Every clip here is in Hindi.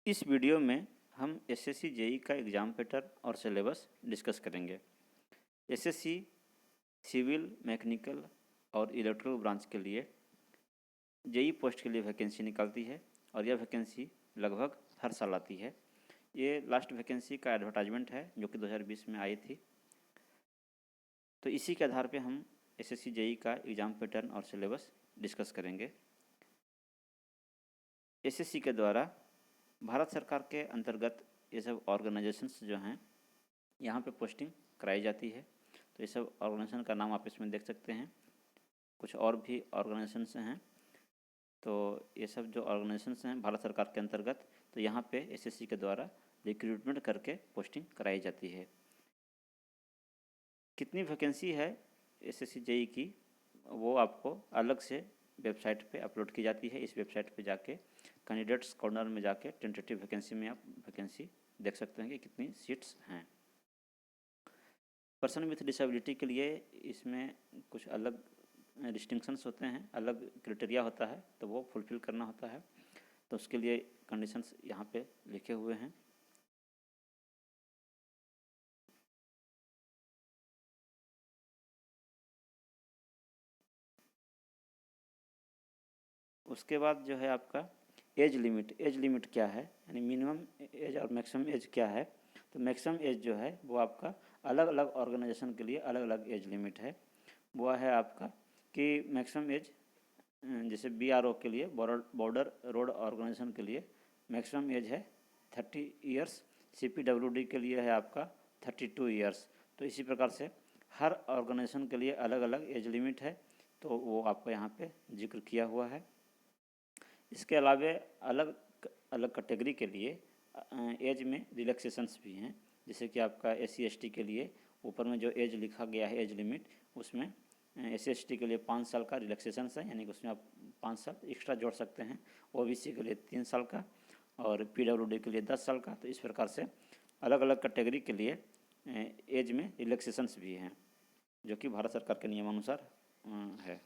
इस वीडियो में हम एसएससी जेई का एग्ज़ाम पैटर्न और सिलेबस डिस्कस करेंगे। एसएससी सिविल, मैकेनिकल और इलेक्ट्रिकल ब्रांच के लिए जेई पोस्ट के लिए वैकेंसी निकालती है और यह वैकेंसी लगभग हर साल आती है। ये लास्ट वैकेंसी का एडवर्टाइजमेंट है जो कि 2020 में आई थी। तो इसी के आधार पे हम एसएससी जेई का एग्ज़ाम पैटर्न और सिलेबस डिस्कस करेंगे। एसएससी के द्वारा भारत सरकार के अंतर्गत ये सब ऑर्गेनाइजेशंस जो हैं यहाँ पे पोस्टिंग कराई जाती है। तो ये सब ऑर्गेनाइजेशन का नाम आप इसमें देख सकते हैं। कुछ और भी ऑर्गेनाइजेशंस हैं। तो ये सब जो ऑर्गेनाइजेशंस हैं भारत सरकार के अंतर्गत, तो यहाँ पे एसएससी के द्वारा रिक्रूटमेंट करके पोस्टिंग कराई जाती है। कितनी वैकेंसी है एसएससी जेई की, वो आपको अलग से वेबसाइट पे अपलोड की जाती है। इस वेबसाइट पे जाके कैंडिडेट्स कॉर्नर में जाके टेंटेटिव वैकेंसी में आप वैकेंसी देख सकते हैं कि कितनी सीट्स हैं। पर्सन विथ डिसेबिलिटी के लिए इसमें कुछ अलग डिस्टिंक्शंस होते हैं, अलग क्राइटेरिया होता है, तो वो फुलफ़िल करना होता है। तो उसके लिए कंडीशंस यहाँ पे लिखे हुए हैं। उसके बाद जो है आपका एज लिमिट क्या है, यानी मिनिमम एज और मैक्सिमम एज क्या है। तो मैक्सिमम एज जो है वो आपका अलग अलग ऑर्गेनाइजेशन के लिए अलग अलग एज लिमिट है। वो है आपका कि मैक्सिमम एज जैसे बीआरओ के लिए, बॉर्डर रोड ऑर्गेनाइजेशन के लिए मैक्सिमम एज है 30 इयर्स। सीपीडब्ल्यूडी के लिए है आपका 32 इयर्स। तो इसी प्रकार से हर ऑर्गेनाइजेशन के लिए अलग अलग एज लिमिट है, तो वो आपको यहाँ पे जिक्र किया हुआ है। इसके अलावा अलग अलग कैटेगरी के लिए एज में रिलैक्सेशंस भी हैं। जैसे कि आपका SC ST के लिए ऊपर में जो एज लिखा गया है एज लिमिट, उसमें SC ST के लिए 5 साल का रिलैक्सेशन है, यानी कि उसमें आप 5 साल एक्स्ट्रा जोड़ सकते हैं। OBC के लिए 3 साल का और PWD के लिए 10 साल का। तो इस प्रकार से अलग अलग कैटेगरी के लिए एज में रिलैक्सेशंस भी हैं, जो कि भारत सरकार के नियमानुसार है।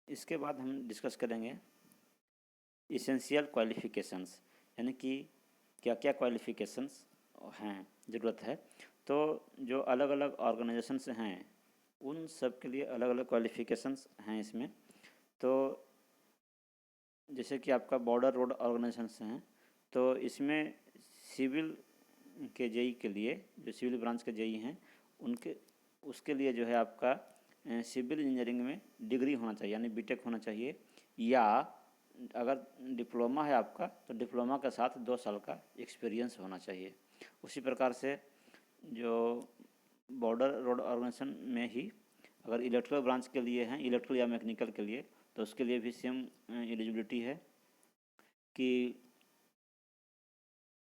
इसके बाद हम डिस्कस करेंगे इसेंशियल क्वालिफ़िकेशंस, यानी कि क्या क्या क्वालिफ़िकेशंस हैं, ज़रूरत है। तो जो अलग अलग ऑर्गेनाइजेशंस हैं उन सब के लिए अलग अलग क्वालिफ़िकेशंस हैं इसमें। तो जैसे कि आपका बॉर्डर रोड ऑर्गेनाइजेशंस हैं, तो इसमें सिविल के जेई के लिए, जो सिविल ब्रांच के जेई हैं उनके, उसके लिए जो है आपका सिविल इंजीनियरिंग में डिग्री होना चाहिए, यानी बीटेक होना चाहिए, या अगर डिप्लोमा है आपका तो डिप्लोमा के साथ 2 साल का एक्सपीरियंस होना चाहिए। उसी प्रकार से जो बॉर्डर रोड ऑर्गेनाइजेशन में ही अगर इलेक्ट्रिकल ब्रांच के लिए हैं, इलेक्ट्रिकल या मैकेनिकल के लिए, तो उसके लिए भी सेम एलिजिबिलिटी है कि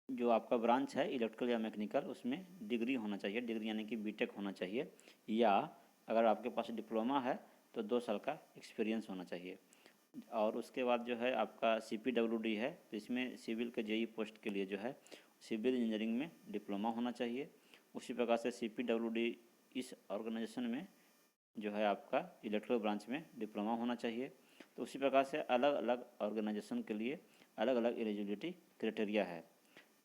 जो आपका ब्रांच है इलेक्ट्रिकल या मैकेनिकल, उसमें डिग्री होना चाहिए, डिग्री यानी कि बीटेक होना चाहिए, या अगर आपके पास डिप्लोमा है तो 2 साल का एक्सपीरियंस होना चाहिए। और उसके बाद जो है आपका CPWD है, तो इसमें सिविल के जेई पोस्ट के लिए जो है सिविल इंजीनियरिंग में डिप्लोमा होना चाहिए। उसी प्रकार से CPWD इस ऑर्गेनाइजेशन में जो है आपका इलेक्ट्रिकल ब्रांच में डिप्लोमा होना चाहिए। तो उसी प्रकार से अलग अलग ऑर्गेनाइजेशन के लिए अलग अलग एलिजिबिलिटी क्राइटेरिया है।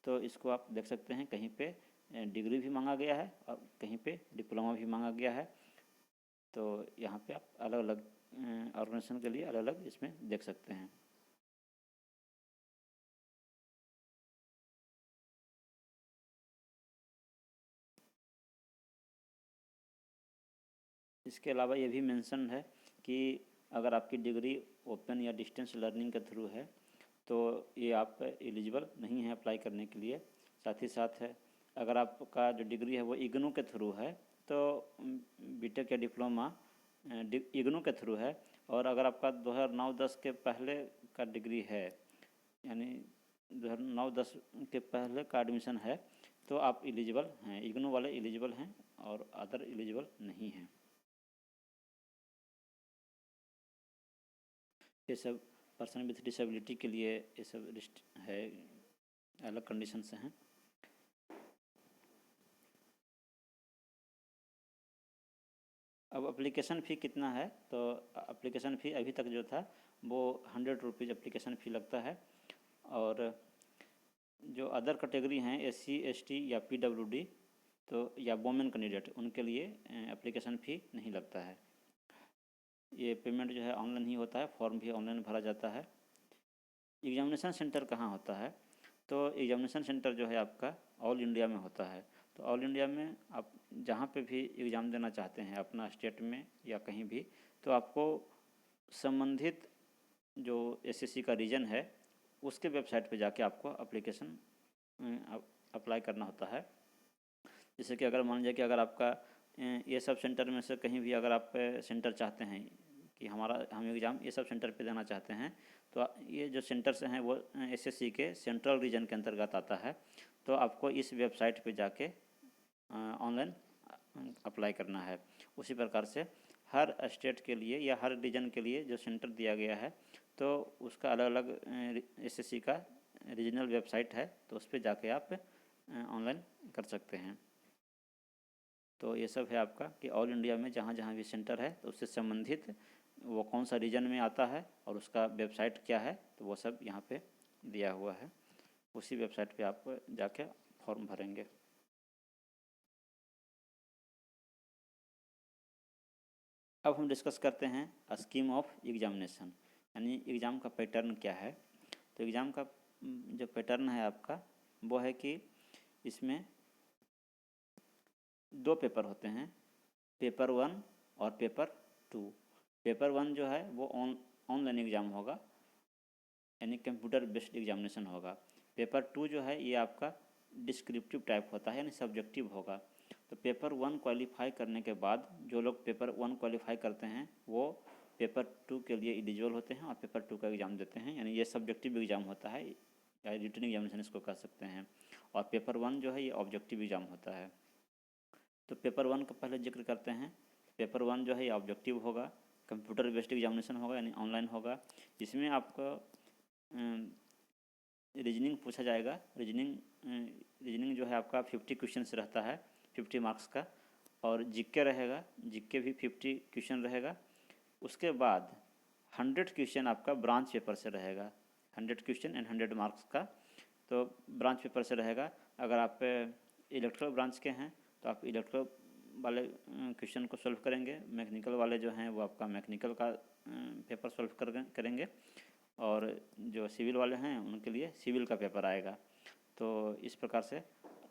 तो इसको आप देख सकते हैं, कहीं पे डिग्री भी मांगा गया है और कहीं पे डिप्लोमा भी मांगा गया है। तो यहाँ पे आप अलग अलग ऑर्गेनाइजेशन के लिए अलग अलग इसमें देख सकते हैं। इसके अलावा ये भी मेंशन है कि अगर आपकी डिग्री ओपन या डिस्टेंस लर्निंग के थ्रू है तो ये आप एलिजिबल नहीं है अप्लाई करने के लिए। साथ ही साथ है, अगर आपका जो डिग्री है वो इग्नू के थ्रू है तो बीटेक या डिप्लोमा इग्नू के थ्रू है, और अगर आपका 2009-10 के पहले का डिग्री है, यानी 2009-10 के पहले का एडमिशन है, तो आप एलिजिबल हैं, इग्नू वाले एलिजिबल हैं और अदर एलिजिबल नहीं हैं। ये सब पर्सन विथ डिसेबिलिटी के लिए ये सब लिस्ट है, अलग कंडीशंस हैं। अब एप्लीकेशन फ़ी कितना है, तो एप्लीकेशन फ़ी अभी तक जो था वो 100 रुपीज़ एप्लीकेशन फ़ी लगता है। और जो अदर कैटेगरी हैं SC ST या PWD तो या वोमेन कैंडिडेट, उनके लिए एप्लीकेशन फ़ी नहीं लगता है। ये पेमेंट जो है ऑनलाइन ही होता है, फॉर्म भी ऑनलाइन भरा जाता है। एग्जामिनेशन सेंटर कहाँ होता है, तो एग्जामिनेशन सेंटर जो है आपका ऑल इंडिया में होता है। तो ऑल इंडिया में आप जहाँ पे भी एग्ज़ाम देना चाहते हैं अपना स्टेट में या कहीं भी, तो आपको संबंधित जो SSC का रीजन है उसके वेबसाइट पे जाके आपको एप्लीकेशन अप्लाई करना होता है। जैसे कि अगर मान लीजिए कि अगर आपका ये सब सेंटर में से कहीं भी अगर आप सेंटर चाहते हैं कि हम एग्ज़ाम ये सब सेंटर पे देना चाहते हैं, तो ये जो सेंटर्स हैं वो SSC के सेंट्रल रीजन के अंतर्गत आता है। तो आपको इस वेबसाइट पे जाके ऑनलाइन अप्लाई करना है। उसी प्रकार से हर स्टेट के लिए या हर रीजन के लिए जो सेंटर दिया गया है, तो उसका अलग अलग SSC का रीजनल वेबसाइट है, तो उस पर जाके आप ऑनलाइन कर सकते हैं। तो ये सब है आपका कि ऑल इंडिया में जहाँ जहाँ भी सेंटर है तो उससे संबंधित वो कौन सा रीजन में आता है और उसका वेबसाइट क्या है, तो वो सब यहाँ पे दिया हुआ है। उसी वेबसाइट पे आप जाके फॉर्म भरेंगे। अब हम डिस्कस करते हैं स्कीम ऑफ एग्जामिनेशन, यानी एग्ज़ाम का पैटर्न क्या है। तो एग्ज़ाम का जो पैटर्न है आपका वो है कि इसमें 2 पेपर होते हैं, पेपर 1 और पेपर 2। पेपर 1 जो है वो ऑनलाइन एग्ज़ाम होगा, यानी कंप्यूटर बेस्ड एग्जामिनेशन होगा। पेपर 2 जो है ये आपका डिस्क्रिप्टिव टाइप होता है, यानी सब्जेक्टिव होगा। तो पेपर 1 क्वालिफाई करने के बाद जो लोग पेपर 1 क्वालिफाई करते हैं वो पेपर 2 के लिए एलिजिबल होते हैं और पेपर 2 का एग्ज़ाम देते हैं, यानी ये सब्जेक्टिव एग्ज़ाम होता है या रिटन एग्जामिनेशन इसको कह सकते हैं। और पेपर 1 जो है ये ऑब्जेक्टिव एग्ज़ाम होता है। तो पेपर 1 का पहले जिक्र करते हैं। पेपर 1 जो है ये ऑब्जेक्टिव होगा, कंप्यूटर बेस्ड एग्जामिनेशन होगा, यानी ऑनलाइन होगा। इसमें आपको रीजनिंग पूछा जाएगा। रीजनिंग जो है आपका 50 क्वेश्चन से रहता है, 50 मार्क्स का। और जीके रहेगा, जीके भी 50 क्वेश्चन रहेगा। उसके बाद 100 क्वेश्चन आपका ब्रांच पेपर से रहेगा, 100 क्वेश्चन एंड 100 मार्क्स का। तो ब्रांच पेपर से रहेगा। अगर आप इलेक्ट्रिकल ब्रांच के हैं तो आप इलेक्ट्रिकल वाले क्वेश्चन को सॉल्व करेंगे, मैकेनिकल वाले जो हैं वो आपका मैकेनिकल का पेपर सॉल्व करेंगे, और जो सिविल वाले हैं उनके लिए सिविल का पेपर आएगा। तो इस प्रकार से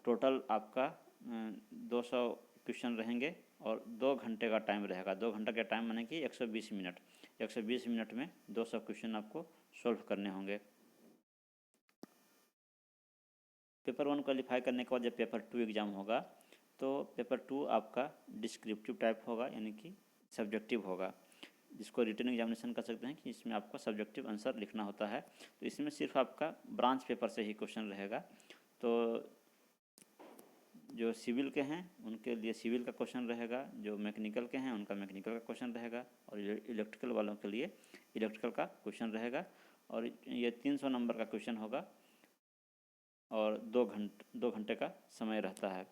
टोटल आपका 200 क्वेश्चन रहेंगे और 2 घंटे का टाइम रहेगा। 2 घंटे का टाइम माने कि 120 मिनट। 120 मिनट में 200 क्वेश्चन आपको सॉल्व करने होंगे। पेपर 1 क्वालिफाई करने के बाद जब पेपर 2 एग्ज़ाम होगा, तो पेपर 2 आपका डिस्क्रिप्टिव टाइप होगा, यानी कि सब्जेक्टिव होगा, जिसको रिटन एग्जामिनेशन कर सकते हैं कि इसमें आपका सब्जेक्टिव आंसर लिखना होता है। तो इसमें सिर्फ आपका ब्रांच पेपर से ही क्वेश्चन रहेगा। तो जो सिविल के हैं उनके लिए सिविल का क्वेश्चन रहेगा, जो मैकेनिकल के हैं उनका मैकेनिकल का क्वेश्चन रहेगा, और इलेक्ट्रिकल वालों के लिए इलेक्ट्रिकल का क्वेश्चन रहेगा। और ये 300 नंबर का क्वेश्चन होगा और 2 घंटे का समय रहता है।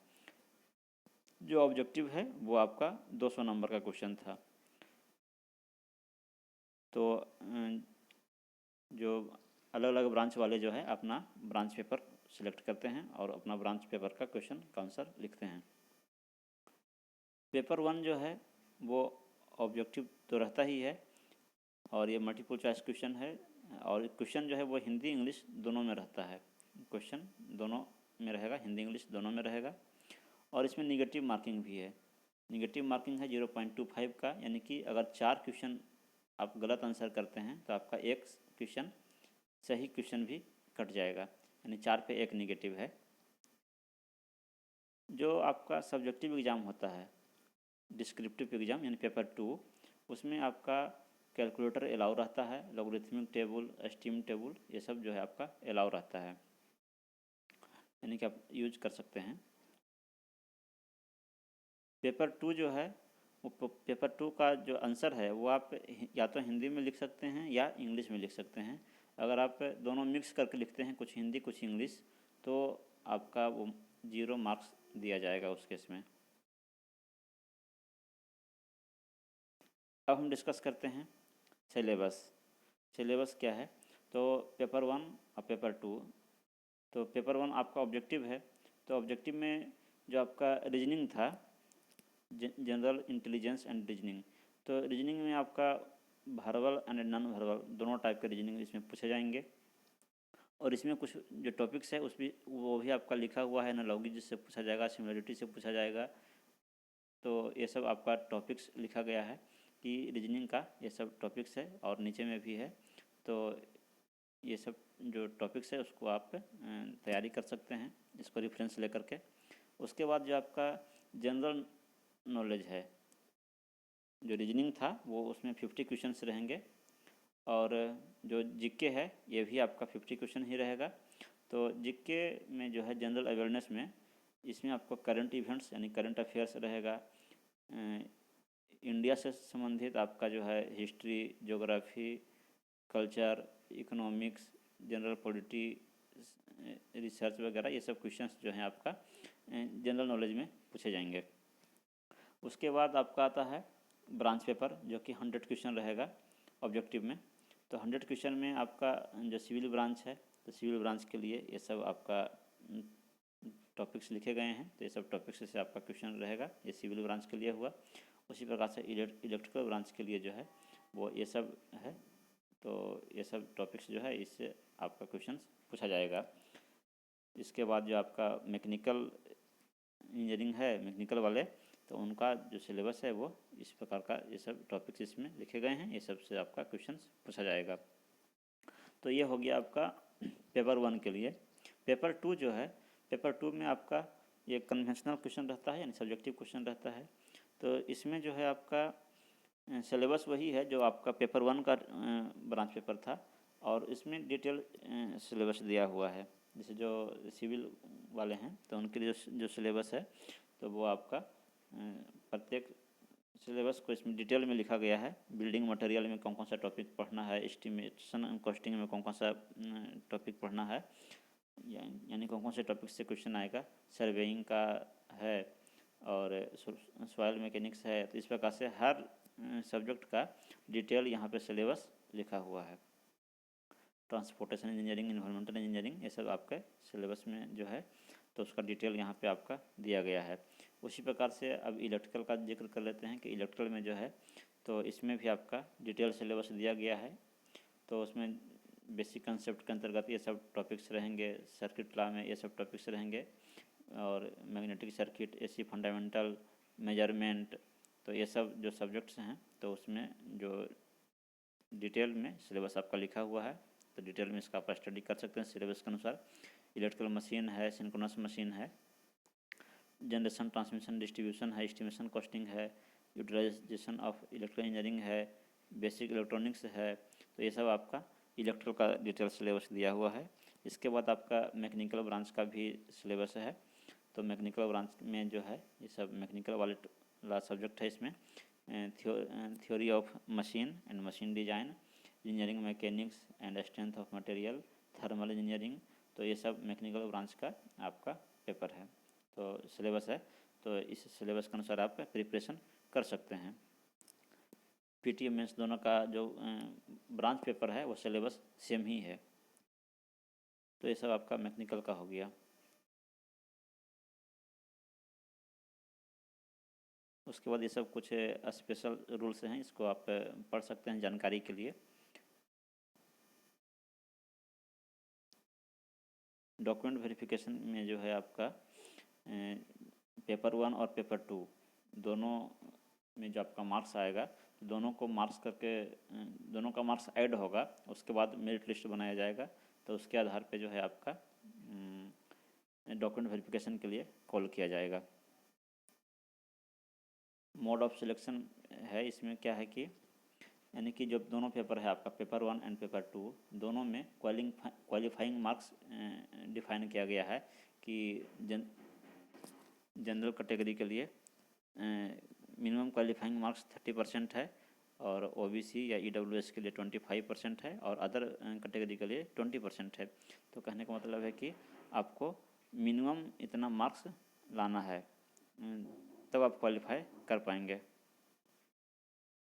जो ऑब्जेक्टिव है वो आपका 200 नंबर का क्वेश्चन था। तो जो अलग अलग ब्रांच वाले जो है अपना ब्रांच पेपर सिलेक्ट करते हैं और अपना ब्रांच पेपर का क्वेश्चन का आंसर लिखते हैं। पेपर 1 जो है वो ऑब्जेक्टिव तो रहता ही है, और ये मल्टीपल चॉइस क्वेश्चन है, और क्वेश्चन जो है वो हिंदी इंग्लिश दोनों में रहता है। क्वेश्चन दोनों में रहेगा, हिंदी इंग्लिश दोनों में रहेगा। और इसमें निगेटिव मार्किंग भी है। निगेटिव मार्किंग है 0.25 का, यानी कि अगर 4 क्वेश्चन आप गलत आंसर करते हैं तो आपका 1 क्वेश्चन सही क्वेश्चन भी कट जाएगा, यानी 4 पे 1 निगेटिव है। जो आपका सब्जेक्टिव एग्ज़ाम होता है, डिस्क्रिप्टिव एग्ज़ाम यानी पेपर 2, उसमें आपका कैलकुलेटर अलाउ रहता है, लॉगरिथमिक टेबल, एस्टीम टेबल, ये सब जो है आपका अलाउ रहता है, यानी कि आप यूज कर सकते हैं। पेपर 2 जो है वो पेपर 2 का जो आंसर है वो आप या तो हिंदी में लिख सकते हैं या इंग्लिश में लिख सकते हैं। अगर आप दोनों मिक्स करके लिखते हैं, कुछ हिंदी कुछ इंग्लिश, तो आपका वो 0 मार्क्स दिया जाएगा उस केस में। अब हम डिस्कस करते हैं सिलेबस। सिलेबस क्या है? तो पेपर 1 और पेपर 2। तो पेपर 1 आपका ऑब्जेक्टिव है, तो ऑब्जेक्टिव में जो आपका रीजनिंग था, जनरल इंटेलिजेंस एंड रीजनिंग, तो रीजनिंग में आपका वर्बल एंड नॉन वर्बल दोनों टाइप के रीजनिंग इसमें पूछे जाएंगे। और इसमें कुछ जो टॉपिक्स है वो भी आपका लिखा हुआ है, एनालॉजी से पूछा जाएगा, सिमिलरिटी से पूछा जाएगा। तो ये सब आपका टॉपिक्स लिखा गया है कि रीजनिंग का ये सब टॉपिक्स है, और नीचे में भी है। तो ये सब जो टॉपिक्स है उसको आप तैयारी कर सकते हैं इसको रेफरेंस लेकर के। उसके बाद जो आपका जनरल नॉलेज है, जो रीजनिंग था वो उसमें 50 क्वेश्चंस रहेंगे, और जो जीके है ये भी आपका 50 क्वेश्चन ही रहेगा। तो जीके में जो है जनरल अवेयरनेस में, इसमें आपको करंट इवेंट्स यानी करंट अफेयर्स रहेगा, इंडिया से संबंधित आपका जो है history, geography, culture, economics, general polity, research वगैरह, ये सब क्वेश्चंस जो हैं आपका जनरल नॉलेज में पूछे जाएंगे। उसके बाद आपका आता है ब्रांच पेपर, जो कि 100 क्वेश्चन रहेगा ऑब्जेक्टिव में। तो 100 क्वेश्चन में आपका जो सिविल ब्रांच है, तो सिविल ब्रांच के लिए ये सब आपका टॉपिक्स लिखे गए हैं, तो ये सब टॉपिक्स से आपका क्वेश्चन रहेगा, ये सिविल ब्रांच के लिए हुआ। उसी प्रकार से इलेक्ट्रिकल ब्रांच के लिए जो है वो ये सब है, तो ये सब टॉपिक्स जो है इससे आपका क्वेश्चन पूछा जाएगा। इसके बाद जो आपका मैकेनिकल इंजीनियरिंग है, मैकेनिकल वाले, तो उनका जो सिलेबस है वो इस प्रकार का, ये सब टॉपिक्स इसमें लिखे गए हैं, ये सब से आपका क्वेश्चन पूछा जाएगा। तो ये हो गया आपका पेपर 1 के लिए। पेपर 2 जो है, पेपर 2 में आपका ये कन्वेंशनल क्वेश्चन रहता है, यानी सब्जेक्टिव क्वेश्चन रहता है। तो इसमें जो है आपका सिलेबस वही है जो आपका पेपर 1 का ब्रांच पेपर था, और इसमें डिटेल सिलेबस दिया हुआ है। जैसे जो सिविल वाले हैं तो उनके लिए जो सिलेबस है, तो वो आपका प्रत्येक सिलेबस को इसमें डिटेल में लिखा गया है। बिल्डिंग मटेरियल में कौन कौन सा टॉपिक पढ़ना है, एस्टिमेशन एंड कॉस्टिंग में कौन कौन सा टॉपिक पढ़ना है, यानी कौन कौन से टॉपिक से क्वेश्चन आएगा, सर्वेइंग का है और सॉइल मैकेनिक्स है। तो इस प्रकार से हर सब्जेक्ट का डिटेल यहाँ पे सिलेबस लिखा हुआ है। ट्रांसपोर्टेशन इंजीनियरिंग, इन्वायरमेंटल इंजीनियरिंग, ये सब आपके सिलेबस में जो है, तो उसका डिटेल यहाँ पे आपका दिया गया है। उसी प्रकार से अब इलेक्ट्रिकल का जिक्र कर लेते हैं कि इलेक्ट्रिकल में जो है, तो इसमें भी आपका डिटेल सिलेबस दिया गया है। तो उसमें बेसिक कंसेप्ट के अंतर्गत ये सब टॉपिक्स रहेंगे, सर्किट लॉ में ये सब टॉपिक्स रहेंगे, और magnetic circuit, AC fundamental, measurement, तो ये सब जो सब्जेक्ट्स हैं, तो उसमें जो डिटेल में सिलेबस आपका लिखा हुआ है, तो डिटेल में इसका आप स्टडी कर सकते हैं सिलेबस के अनुसार। इलेक्ट्रिकल मशीन है, सिंक्रोनस मशीन है, जनरेशन, ट्रांसमिशन, डिस्ट्रीब्यूशन है, एस्टिमेशन कॉस्टिंग है, यूटिलाइजेशन ऑफ इलेक्ट्रिकल इंजीनियरिंग है, बेसिक इलेक्ट्रॉनिक्स है। तो ये सब आपका इलेक्ट्रिकल का डिटेल सिलेबस दिया हुआ है। इसके बाद आपका मैकेनिकल ब्रांच का भी सिलेबस है। तो मैकेनिकल ब्रांच में जो है ये सब मैकेनिकल वाला सब्जेक्ट है। इसमें theory of machine and machine design, engineering mechanics and strength of material, thermal engineering, तो ये सब मैकेनिकल ब्रांच का आपका पेपर है, तो सिलेबस है। तो इस सिलेबस के अनुसार आप प्रिपरेशन कर सकते हैं। पीटीएम मेंस दोनों का जो ब्रांच पेपर है वो सिलेबस सेम ही है। तो ये सब आपका मैकेनिकल का हो गया। उसके बाद ये सब कुछ स्पेशल रूल्स हैं, इसको आप पढ़ सकते हैं जानकारी के लिए। डॉक्यूमेंट वेरिफिकेशन में जो है आपका पेपर 1 और पेपर 2 दोनों में जो आपका मार्क्स आएगा, दोनों को मार्क्स करके दोनों का मार्क्स ऐड होगा, उसके बाद मेरिट लिस्ट बनाया जाएगा। तो उसके आधार पे जो है आपका डॉक्यूमेंट वेरिफिकेशन के लिए कॉल किया जाएगा। मोड ऑफ सिलेक्शन है, इसमें क्या है कि यानी कि जब दोनों पेपर है आपका पेपर 1 एंड पेपर 2, दोनों में क्वालिफाइंग मार्क्स डिफाइन किया गया है कि जनरल कैटेगरी के लिए मिनिमम क्वालिफाइंग मार्क्स 30% है, और ओबीसी या ईडब्ल्यूएस के लिए 25% है, और अदर कैटेगरी के लिए 20% है। तो कहने का मतलब है कि आपको मिनिमम इतना मार्क्स लाना है, तब आप क्वालिफाई कर पाएंगे।